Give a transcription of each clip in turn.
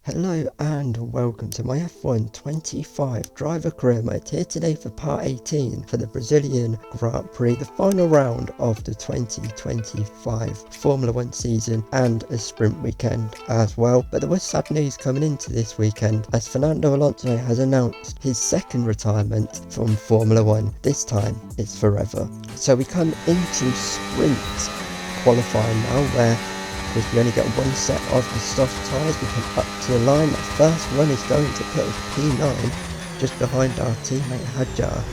Hello and welcome to my F1 25 driver career mode here today for part 18 for the Brazilian Grand Prix, the final round of the 2025 Formula 1 season and a sprint weekend as well. But there was sad news coming into this weekend as Fernando Alonso has announced his second retirement from Formula 1. This time it's forever. So we come into sprint qualifying now where because we only get one set of the soft tyres. We come up to the line. The first one is going to put us P9 just behind our teammate Hadjar.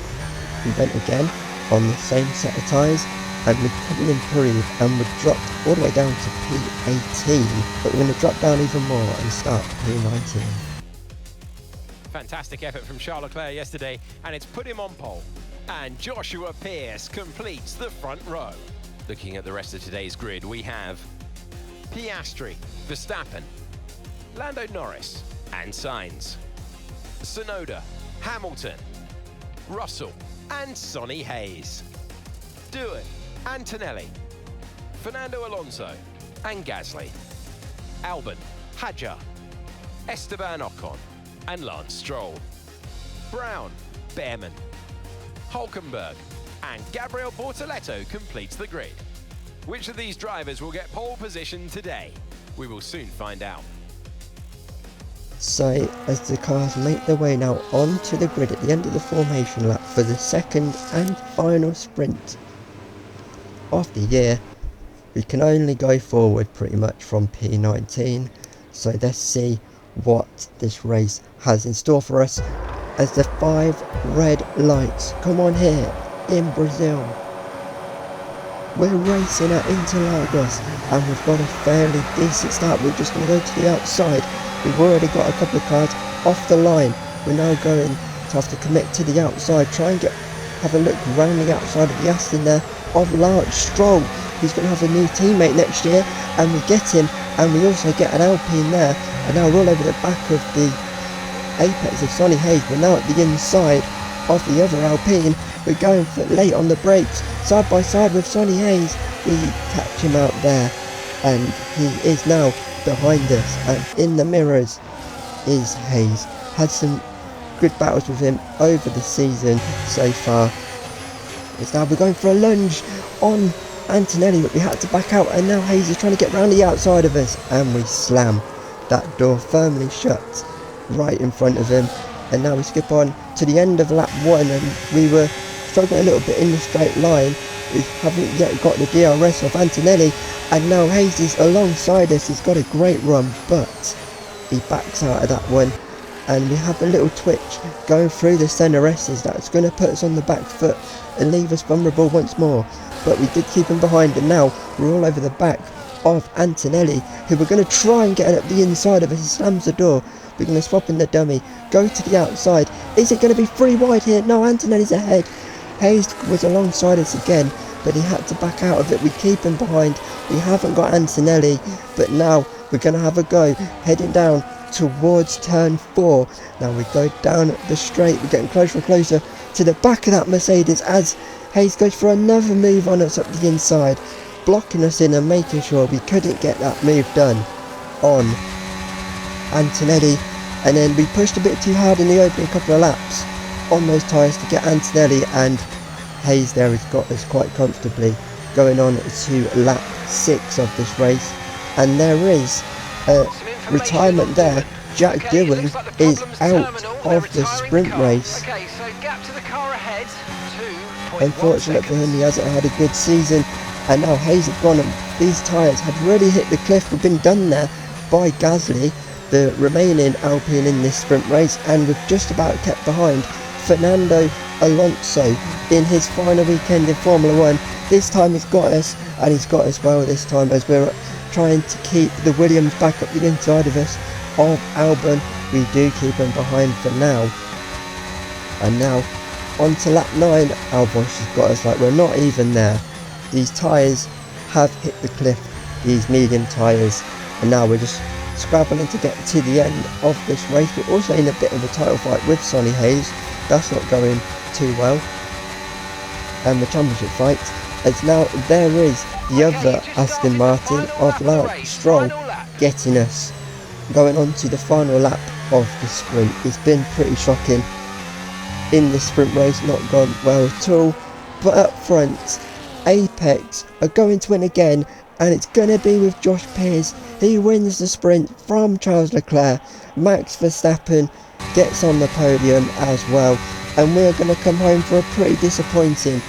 We went again on the same set of tyres and we couldn't improve and we dropped all the way down to P18, but we're going to drop down even more and start P19. Fantastic effort from Charles Leclerc yesterday, and it's put him on pole. And Joshua Pearce completes the front row. Looking at the rest of today's grid, we have Piastri, Verstappen, Lando Norris and Sainz, Tsunoda, Hamilton, Russell and Sonny Hayes, Dewey, Antonelli, Fernando Alonso and Gasly, Albon, Hadjar, Esteban Ocon and Lance Stroll, Brown, Behrman, Hulkenberg and Gabriel Bortoleto completes the grid. Which of these drivers will get pole position today? We will soon find out. So as the cars make their way now onto the grid at the end of the formation lap for the second and final sprint of the year, we can only go forward pretty much from P19. So let's see what this race has in store for us as the 5 red lights come on here in Brazil. We're racing at Interlagos and we've got a fairly decent start. We're just going to go to the outside. We've already got a couple of cars off the line. We're now going to have to commit to the outside, try and have a look round the outside of the Aston there of Lance Stroll. He's going to have a new teammate next year and we get him, and we also get an Alpine there, and now we're all over the back of the apex of Sonny Hayes. We're now at the inside of the other Alpine. We're going for late on the brakes, side by side with Sonny Hayes. We catch him out there and he is now behind us, and in the mirrors is Hayes. Had some good battles with him over the season so far. It's now we're going for a lunge on Antonelli, but we had to back out, and now Hayes is trying to get round the outside of us and we slam that door firmly shut right in front of him. And now we skip on to the end of lap 1 and we were struggling a little bit in the straight line. We haven't yet got the DRS of Antonelli, and now Hayes is alongside us. He's got a great run, but he backs out of that one and we have a little twitch going through the centre S's. That's going to put us on the back foot and leave us vulnerable once more, but we did keep him behind, and now we're all over the back of Antonelli, who we're going to try and get at the inside of us. He slams the door. We're going to swap in the dummy, go to the outside. Is it going to be 3 wide here? No, Antonelli's ahead. Hayes was alongside us again, but he had to back out of it. We keep him behind. We haven't got Antonelli, but now we're going to have a go, heading down towards turn 4. Now we go down the straight. We're getting closer and closer to the back of that Mercedes as Hayes goes for another move on us up the inside, blocking us in and making sure we couldn't get that move done on Antonelli. And then we pushed a bit too hard in the opening couple of laps on those tyres to get Antonelli, and Hayes there has got us quite comfortably going on to lap 6 of this race. And there is a retirement there. Jack Dillon is out of the sprint race. Unfortunate for him, he hasn't had a good season, and now Hayes has gone, and these tyres had really hit the cliff. We've been done there by Gasly, the remaining Alpine in this sprint race, and we've just about kept behind Fernando Alonso in his final weekend in Formula 1. This time he's got us, and he's got us well this time, as we're trying to keep the Williams back up the inside of us of Albon. We do keep him behind for now. And now on to lap 9. Albon has got us like we're not even there. These tyres have hit the cliff, these medium tyres, and now we're just scrabbling to get to the end of this race. We're also in a bit of a title fight with Sonny Hayes. That's not going too well. And the championship fight, as now there is the other Aston Martin of Lance Stroll getting us going on to the final lap of the sprint. It's been pretty shocking in the sprint race, not gone well at all. But up front, Apex are going to win again, and it's going to be with Josh Pearce. He wins the sprint from Charles Leclerc. Max Verstappen gets on the podium as well, and we're going to come home for a pretty disappointing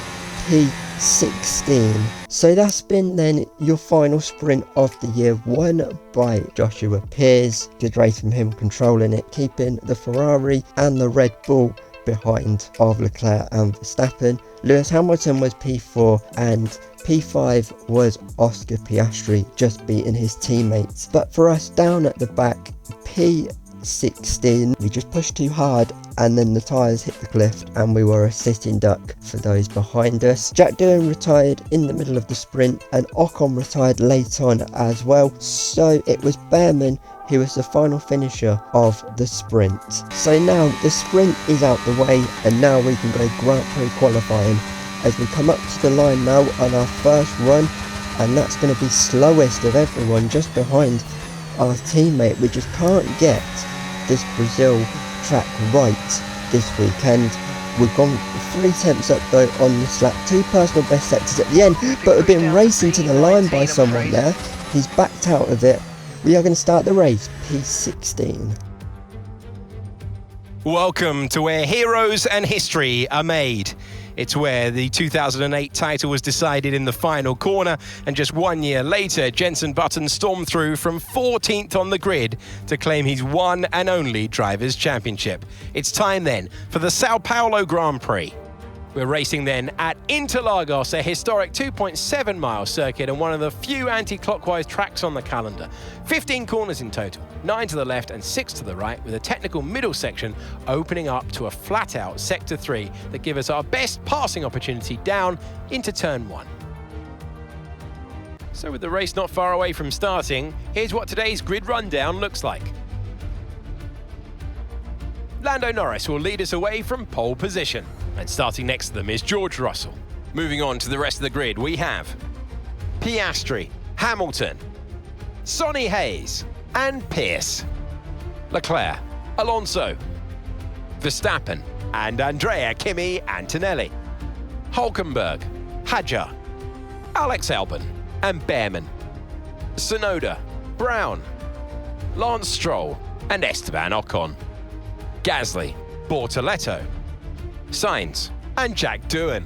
P16. So that's been then your final sprint of the year, won by Joshua Pearce. Good race from him, controlling it, keeping the Ferrari and the Red Bull behind of Leclerc and Verstappen. Lewis Hamilton was P4 and P5 was Oscar Piastri, just beating his teammates. But for us down at the back, P16, we just pushed too hard and then the tyres hit the cliff and we were a sitting duck for those behind us. Jack Doohan retired in the middle of the sprint and Ocon retired late on as well. So it was Behrman who was the final finisher of the sprint. So now the sprint is out the way and now we can go Grand Prix qualifying as we come up to the line now on our first run, and that's going to be slowest of everyone, just behind our teammate. We just can't get this Brazil track right this weekend. We've gone 3 tenths up though on this lap, 2 personal best sectors at the end, but we've been racing to the line by someone there. He's backed out of it. We are going to start the race, P16. Welcome to where heroes and history are made. It's where the 2008 title was decided in the final corner, and just 1 year later, Jenson Button stormed through from 14th on the grid to claim his one and only Drivers' Championship. It's time then for the Sao Paulo Grand Prix. We're racing then at Interlagos, a historic 2.7 mile circuit and one of the few anti-clockwise tracks on the calendar. 15 corners in total, 9 to the left and 6 to the right, with a technical middle section opening up to a flat out sector 3 that give us our best passing opportunity down into turn 1. So with the race not far away from starting, here's what today's grid rundown looks like. Lando Norris will lead us away from pole position, and starting next to them is George Russell. Moving on to the rest of the grid, we have Piastri, Hamilton, Sonny Hayes and Pearce, Leclerc, Alonso, Verstappen and Andrea Kimi Antonelli, Hülkenberg, Hadjar, Alex Albon and Behrman, Tsunoda, Brown, Lance Stroll and Esteban Ocon, Gasly, Bortoletto, Sainz and Jack Doohan.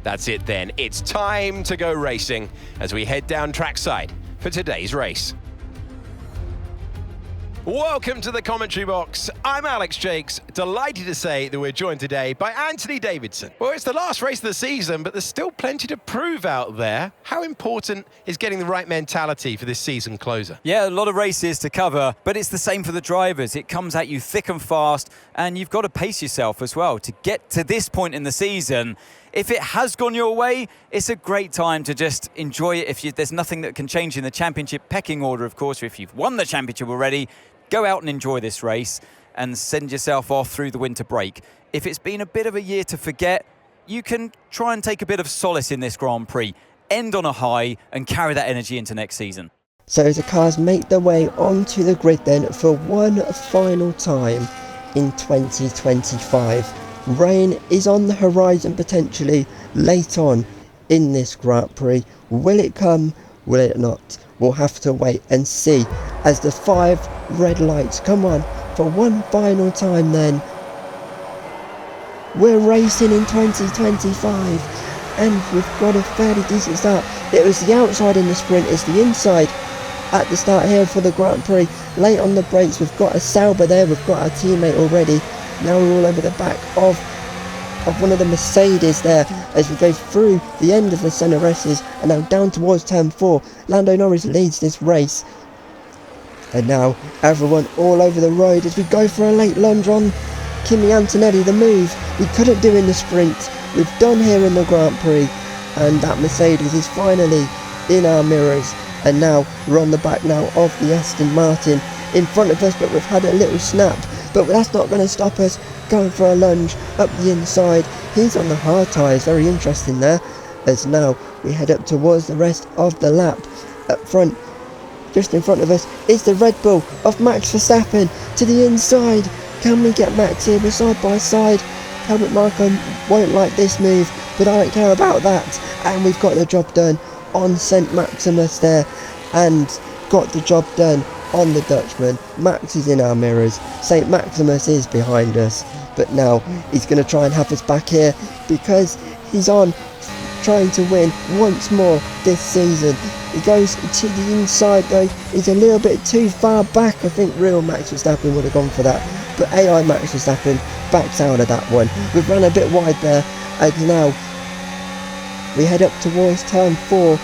That's it then, it's time to go racing as we head down trackside for today's race. Welcome to the commentary box. I'm Alex Jakes, delighted to say that we're joined today by Anthony Davidson. Well, it's the last race of the season, but there's still plenty to prove out there. How important is getting the right mentality for this season closer? Yeah, a lot of races to cover, but it's the same for the drivers. It comes at you thick and fast, and you've got to pace yourself as well to get to this point in the season. If it has gone your way, it's a great time to just enjoy it. There's nothing that can change in the championship pecking order, of course. If you've won the championship already, go out and enjoy this race and send yourself off through the winter break. If it's been a bit of a year to forget, you can try and take a bit of solace in this Grand Prix, end on a high and carry that energy into next season. So as the cars make their way onto the grid then for one final time in 2025. Rain is on the horizon potentially late on in this Grand Prix. Will it come? Will it not? We'll have to wait and see as the 5 red lights come on for one final time then. We're racing in 2025 and we've got a fairly decent start. It was the outside in the sprint, it's the inside at the start here for the Grand Prix. Late on the brakes, we've got a Sauber there, we've got our teammate already. Now we're all over the back of one of the Mercedes there as we go through the end of the Contreras and now down towards turn 4. Lando Norris leads this race. And now everyone all over the road as we go for a late lunge on Kimi Antonelli, the move we couldn't do in the sprint. We've done here in the Grand Prix, and that Mercedes is finally in our mirrors. And now we're on the back now of the Aston Martin in front of us, but we've had a little snap. But that's not going to stop us going for a lunge up the inside. He's on the hard tyres, very interesting there. As now we head up towards the rest of the lap. Up front, just in front of us is the Red Bull of Max Verstappen to the inside. Can we get Max here? We're side by side. Helmut Marko won't like this move, but I don't care about that. And we've got the job done on St. Maximus there, and got the job done on the Dutchman. Max is in our mirrors. St. Maximus is behind us, but now he's going to try and have us back here because he's on trying to win once more this season. He goes to the inside though. He's a little bit too far back. I think real Max Verstappen would have gone for that, but AI Max Verstappen backs out of that one. We've run a bit wide there, and now we head up towards turn 4.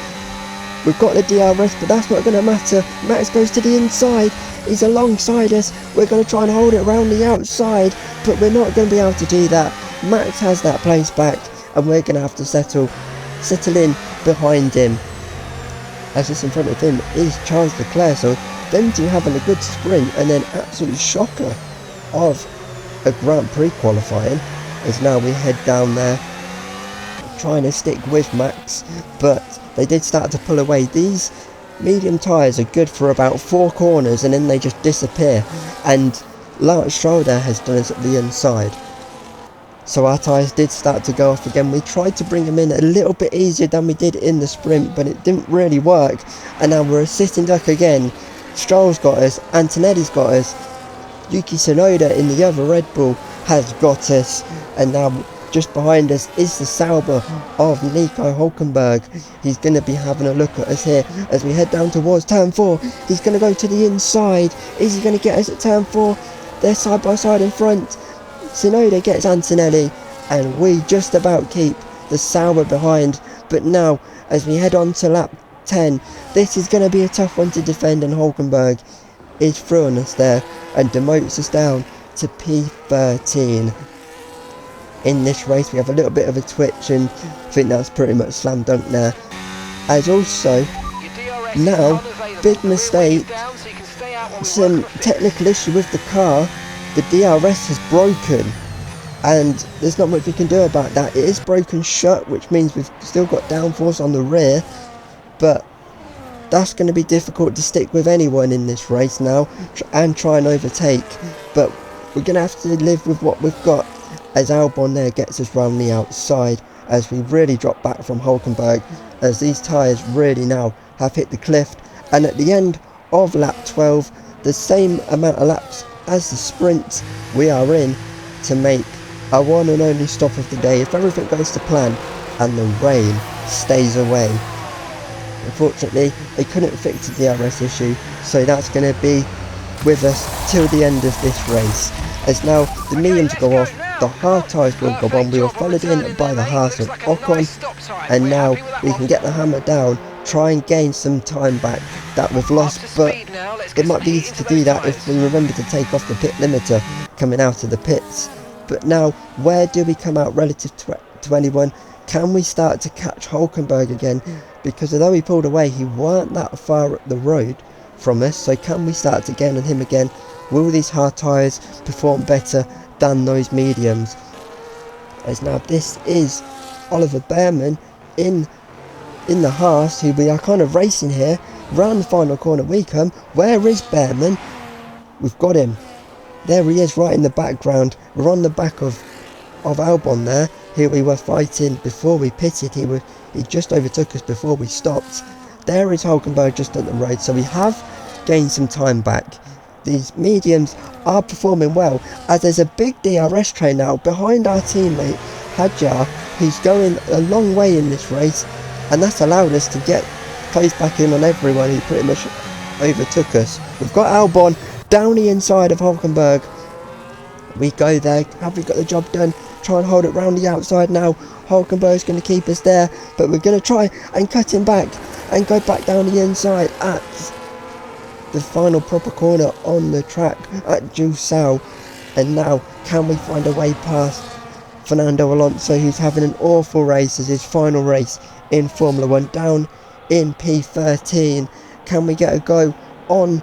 We've got the DRS, but that's not going to matter. Max goes to the inside. He's alongside us. We're going to try and hold it around the outside, but we're not going to be able to do that. Max has that place back, and we're going to have to settle in behind him. As just in front of him is Charles Leclerc, so them two having a good sprint, and then absolute shocker of a Grand Prix qualifying, as now we head down there trying to stick with Max, but they did start to pull away. These medium tyres are good for about 4 corners, and then they just disappear, and Lance Stroll there has done us at the inside. So our tyres did start to go off again. We tried to bring them in a little bit easier than we did in the sprint, but it didn't really work, and now we're a sitting duck again. Stroll's got us, Antonelli's got us, Yuki Tsunoda in the other Red Bull has got us, and now just behind us is the Sauber of Nico Hülkenberg. He's going to be having a look at us here as we head down towards turn 4. He's going to go to the inside. Is he going to get us at turn 4? They're side by side in front. Tsunoda gets Antonelli, and we just about keep the Sauber behind. But now, as we head on to lap 10, this is going to be a tough one to defend, and Hülkenberg is through on us there and demotes us down to P13. In this race we have a little bit of a twitch, and I think that's pretty much slam dunk there. As also, now, big mistake, some technical issue with the car. The DRS has broken, and there's not much we can do about that. It is broken shut, which means we've still got downforce on the rear, but that's going to be difficult to stick with anyone in this race now and try and overtake. But we're going to have to live with what we've got, as Albon there gets us round the outside, as we really drop back from Hülkenberg, as these tyres really now have hit the cliff. And at the end of lap 12, the same amount of laps as the sprint, we are in to make our one and only stop of the day if everything goes to plan and the rain stays away. Unfortunately, they couldn't fix the DRS issue, so that's going to be with us till the end of this race. As now the mediums go off, the hard tyres will go on. We were followed in by the Haas of Ocon, and now we can get the hammer down, try and gain some time back that we've lost, but it might be easy to do that if we remember to take off the pit limiter coming out of the pits. But now, where do we come out relative to anyone? Can we start to catch Hülkenberg again? Because although he pulled away, he weren't that far up the road from us, so can we start to gain on him again? Will these hard tyres perform better than those mediums? As now this is Oliver Behrman in the Haas, who we are kind of racing here. Round the final corner we come. Where is Behrman? We've got him. There he is, right in the background. We're on the back of Albon there, who we were fighting before we pitted. He just overtook us before we stopped. There is Hülkenberg just on the road, so we have gained some time back. These mediums are performing well, as there's a big DRS train now behind our teammate Hadjar, who's going a long way in this race, and that's allowed us to get close back in on everyone who pretty much overtook us. We've got Albon down the inside of Hülkenberg. We go there. Have we got the job done? Try and hold it round the outside now. Hülkenberg's going to keep us there, but we're going to try and cut him back and go back down the inside at the final proper corner on the track at Jusau. And now, can we find a way past Fernando Alonso, who's having an awful race as his final race in Formula 1, down in P13? Can we get a go on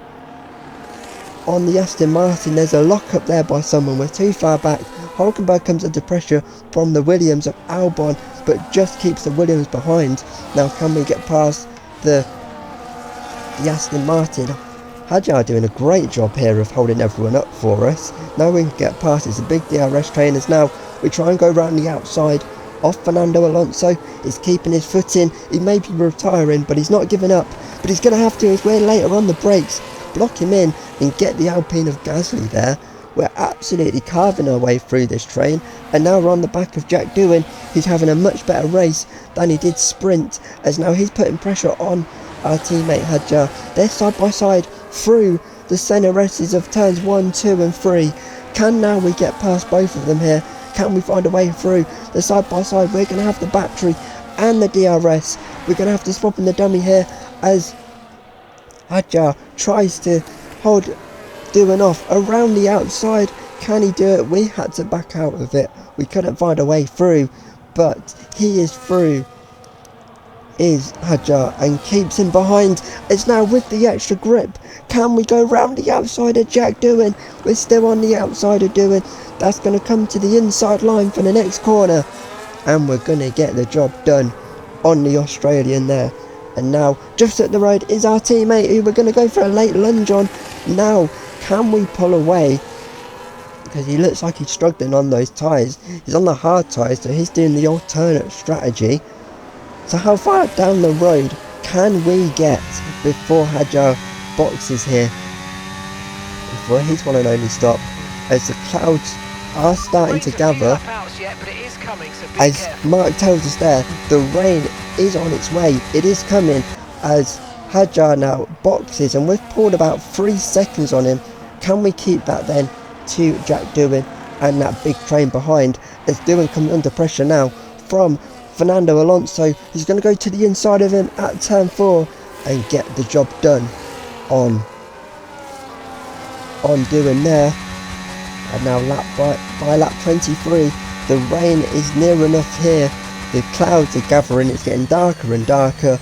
the Aston Martin? There's a lock up there by someone. We're too far back. Hülkenberg comes under pressure from the Williams of Albon, but just keeps the Williams behind. Now can we get past the the Aston Martin. Hadjar doing a great job here of holding everyone up for us. Now we can get past. It's a big DRS trainers now. We try and go around the outside of Fernando Alonso. He's keeping his foot in. He may be retiring, but he's not giving up. But he's going to have to as we're later on the brakes. Block him in and get the Alpine of Gasly there. We're absolutely carving our way through this train, and now we're on the back of Jack Doohan. He's having a much better race than he did sprint, as now he's putting pressure on our teammate Hadjar. They're side by side through the CNRSs of turns 1, 2 and 3. Can now we get past both of them here? Can we find a way through the side by side? We're going to have the battery and the DRS. We're going to have to swap in the dummy here as Hadjar tries to hold Doohan off around the outside. Can he do it? We had to back out of it. We couldn't find a way through, but he is through, is Hadjar, and keeps him behind. It's now with the extra grip. Can we go round the outside of Jack Doohan? We're still on the outside of Doohan. That's going to come to the inside line for the next corner, and we're going to get the job done on the Australian there. And now just at the road is our teammate who we're going to go for a late lunge on. Now can we pull away, because he looks like he's struggling on those tyres. He's on the hard tyres, so he's doing the alternate strategy. So how far down the road can we get before Hadjar boxes here, before his one and only stop, as the clouds are starting to gather? As Mark tells us there, the rain is on its way. It is coming as Hadjar now boxes, and we've pulled about 3 seconds on him. Can we keep that then to Jack Doohan and that big train behind, as Doohan comes under pressure now from Fernando Alonso? He's going to go to the inside of him at turn 4 and get the job done on Doohan there. And now by lap 23, the rain is near enough here. The clouds are gathering, it's getting darker and darker,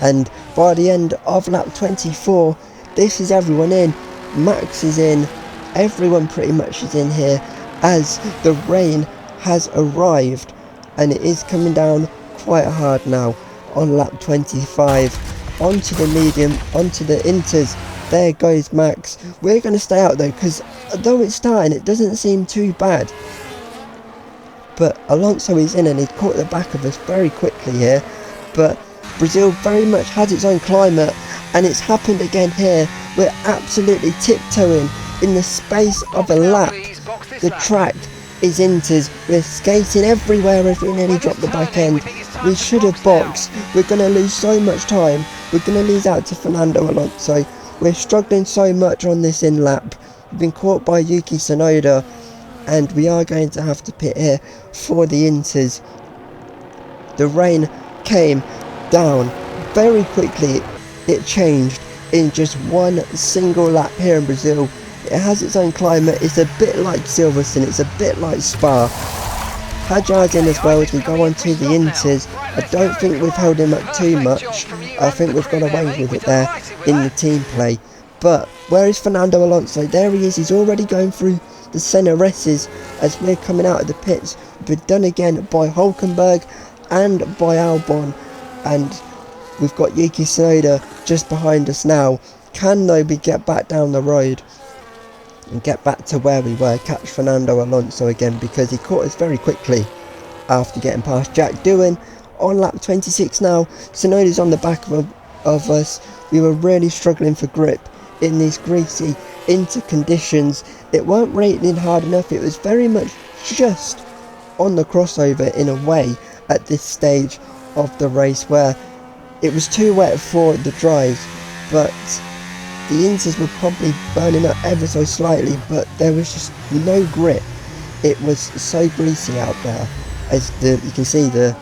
and by the end of lap 24, this is everyone in. Max is in, everyone pretty much is in here, as the rain has arrived, and it is coming down quite hard now on lap 25. Onto the medium, onto the inters. There goes Max. We're going to stay out though, because though it's starting, it doesn't seem too bad. But Alonso is in, and he caught the back of us very quickly here. But Brazil very much has its own climate, and it's happened again here. We're absolutely tiptoeing in the space of a lap. The track is inters. We're skating everywhere as we nearly drop the back end. We should have boxed. We're going to lose so much time. We're going to lose out to Fernando Alonso. We're struggling so much on this in lap. We've been caught by Yuki Tsunoda, and we are going to have to pit here for the inters. The rain came down very quickly. It changed in just one single lap here in Brazil. It has its own climate. It's a bit like Silverstone, it's a bit like Spa. Hadjar's in as well as we go on to the inters. I don't think we've held him up too much. I think we've got away with it there in the team play. But where is Fernando Alonso? There he is. He's already going through the CNRSs as we're coming out of the pits. We've been done again by Hulkenberg and by Albon, and we've got Yuki Tsunoda just behind us now. Can we get back down the road and get back to where we were, catch Fernando Alonso again, because he caught us very quickly after getting past Jack Doohan on lap 26 now. Tsunoda's on the back of us. We were really struggling for grip in these greasy inter conditions. It weren't raining hard enough. It was very much just on the crossover in a way at this stage of the race, where it was too wet for the drives, but the inters were probably burning up ever so slightly, but there was just no grip. It was so greasy out there, as you can see the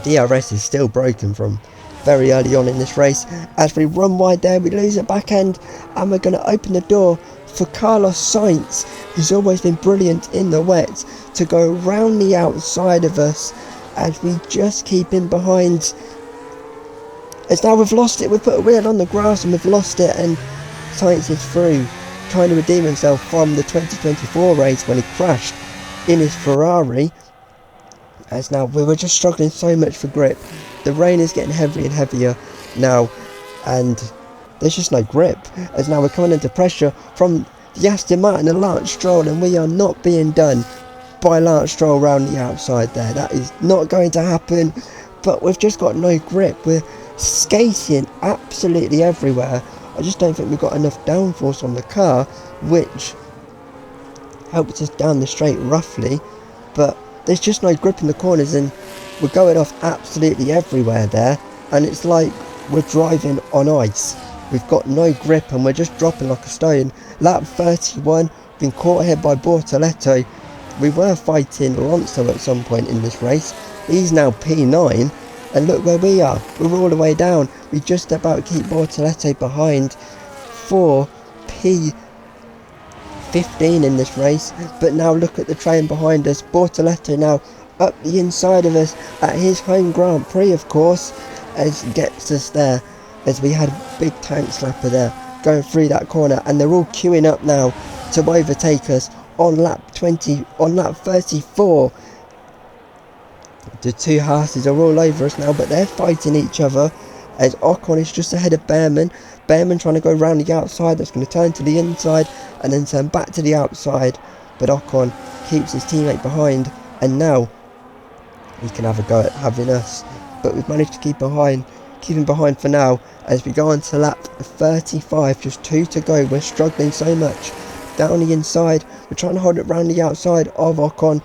DRS is still broken from very early on in this race. As we run wide there, we lose a back end, and we're going to open the door for Carlos Sainz, who's always been brilliant in the wet, to go round the outside of us as we just keep him behind. As now we've lost it, we've put a wheel on the grass and we've lost it, and Sainz is through, trying to redeem himself from the 2024 race when he crashed in his Ferrari. As now we were just struggling so much for grip. The rain is getting heavier and heavier now, and there's just no grip, as now we're coming into pressure from the Aston Martin and Lance Stroll, and we are not being done by Lance Stroll around the outside there. That is not going to happen, but we've just got no grip. We're skating absolutely everywhere. I just don't think we've got enough downforce on the car, which helps us down the straight roughly, but there's just no grip in the corners, and we're going off absolutely everywhere there, and it's like we're driving on ice. We've got no grip and we're just dropping like a stone. Lap 31, been caught here by Bortoleto. We were fighting Alonso at some point in this race. He's now P9, and look where we are. We're all the way down. We just about keep Bortoleto behind for P15 in this race, but now look at the train behind us. Bortoleto now up the inside of us at his home Grand Prix, of course, as gets us there, as we had a big tank slapper there going through that corner, and they're all queuing up now to overtake us on lap 34. The two Haas's are all over us now, but they're fighting each other, as Ocon is just ahead of Behrman. Behrman trying to go around the outside, that's going to turn to the inside and then turn back to the outside, but Ocon keeps his teammate behind, and now he can have a go at having us, but we've managed to keep him behind for now, as we go on to lap 35, just 2 to go. We're struggling so much down the inside. We're trying to hold it round the outside of Ocon,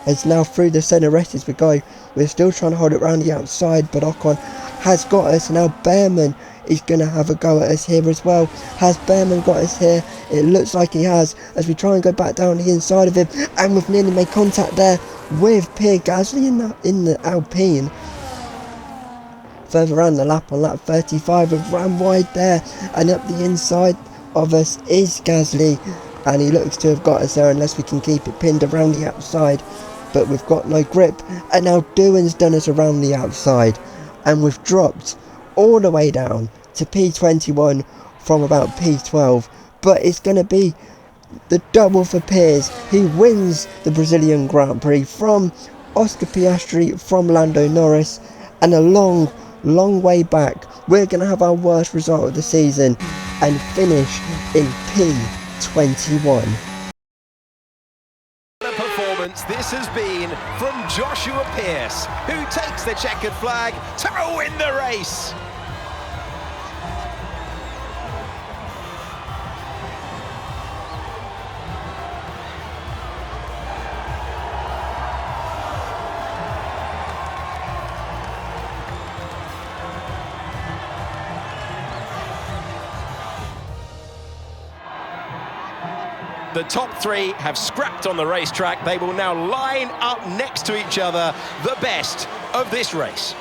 as now through the centre rest as we go. We're still trying to hold it round the outside, but Ocon has got us. Now Behrman is going to have a go at us here as well. Has Behrman got us here? It looks like he has, as we try and go back down the inside of him, and we've nearly made contact there with Pierre Gasly in the Alpine. Further around the lap on lap 35, we've ran wide there, and up the inside of us is Gasly, and he looks to have got us there unless we can keep it pinned around the outside, but we've got no grip. And now Doohan's done us around the outside, and we've dropped all the way down to P21 from about P12, but it's going to be the double for Piers. He wins the Brazilian Grand Prix from Oscar Piastri, from Lando Norris, and a long way back we're going to have our worst result of the season and finish in P21. Performance this has been from Joshua Pearce, who takes the checkered flag to win the race. The top three have scrapped on the racetrack. They will now line up next to each other, the best of this race.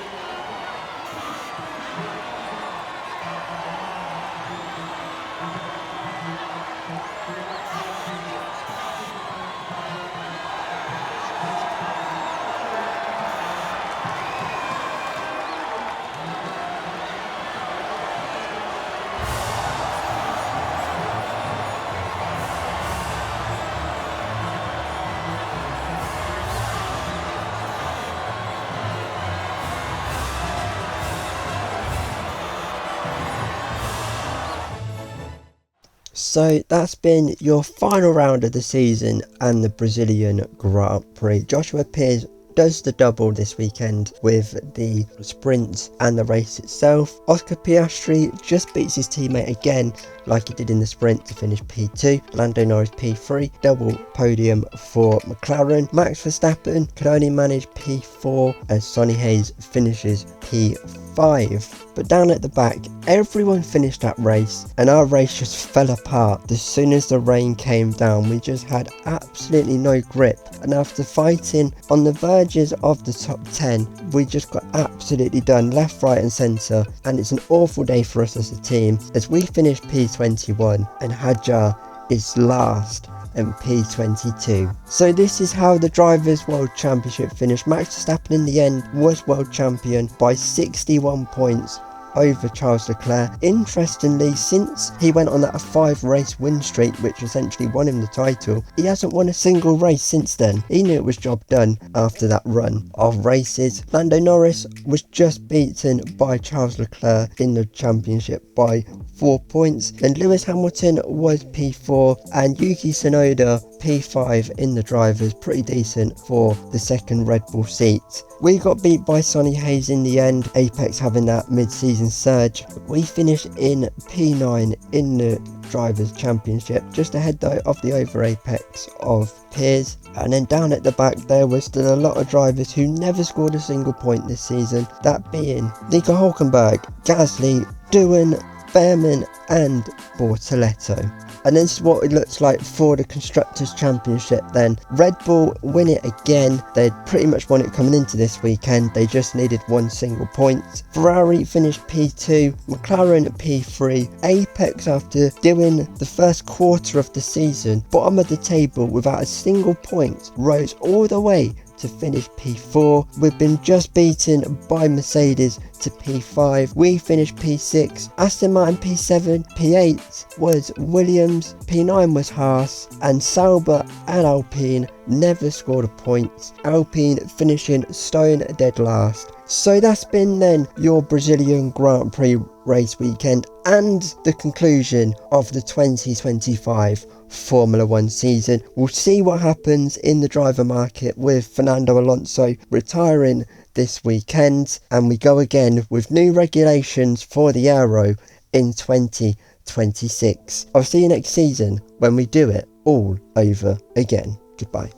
So that's been your final round of the season and the Brazilian Grand Prix. Joshua Pearce does the double this weekend with the sprint and the race itself. Oscar Piastri just beats his teammate again like he did in the sprint to finish P2. Lando Norris P3, double podium for McLaren. Max Verstappen could only manage P4 as Sonny Hayes finishes P5. But down at the back, everyone finished that race and our race just fell apart. As soon as the rain came down, we just had absolutely no grip, and after fighting on the verges of the top 10, we just got absolutely done left, right and centre, and it's an awful day for us as a team as we finished P21 and Hadjar is last and P22. So this is how the Drivers' World Championship finished. Max Verstappen in the end was world champion by 61 points over Charles Leclerc. Interestingly, since he went on that 5-race win streak, which essentially won him the title, he hasn't won a single race since then. He knew it was job done after that run of races. Lando Norris was just beaten by Charles Leclerc in the championship by 4 points, and Lewis Hamilton was P4 and Yuki Tsunoda P5 in the drivers. Pretty decent for the second Red Bull seat. We got beat by Sonny Hayes in the end, Apex having that mid-season surge. We finished in P9 in the drivers championship, just ahead though of the over Apex of Piers. And then down at the back there was still a lot of drivers who never scored a single point this season, that being Nico Hulkenberg, Gasly, Doohan, Behrman and Bortoletto. And this is what it looks like for the Constructors' Championship then. Red Bull win it again. They'd pretty much won it coming into this weekend. They just needed one single point. Ferrari finished P2, McLaren P3. Apex, after doing the first quarter of the season, bottom of the table without a single point, rose all the way to finish P4. We've been just beaten by Mercedes to P5. We finished P6, Aston Martin P7, P8 was Williams, P9 was Haas, and Sauber and Alpine never scored a point. Alpine finishing stone dead last. So that's been then your Brazilian Grand Prix race weekend and the conclusion of the 2025 Formula 1 season. We'll see what happens in the driver market with Fernando Alonso retiring this weekend, and we go again with new regulations for the Aero in 2026. I'll see you next season when we do it all over again. Goodbye.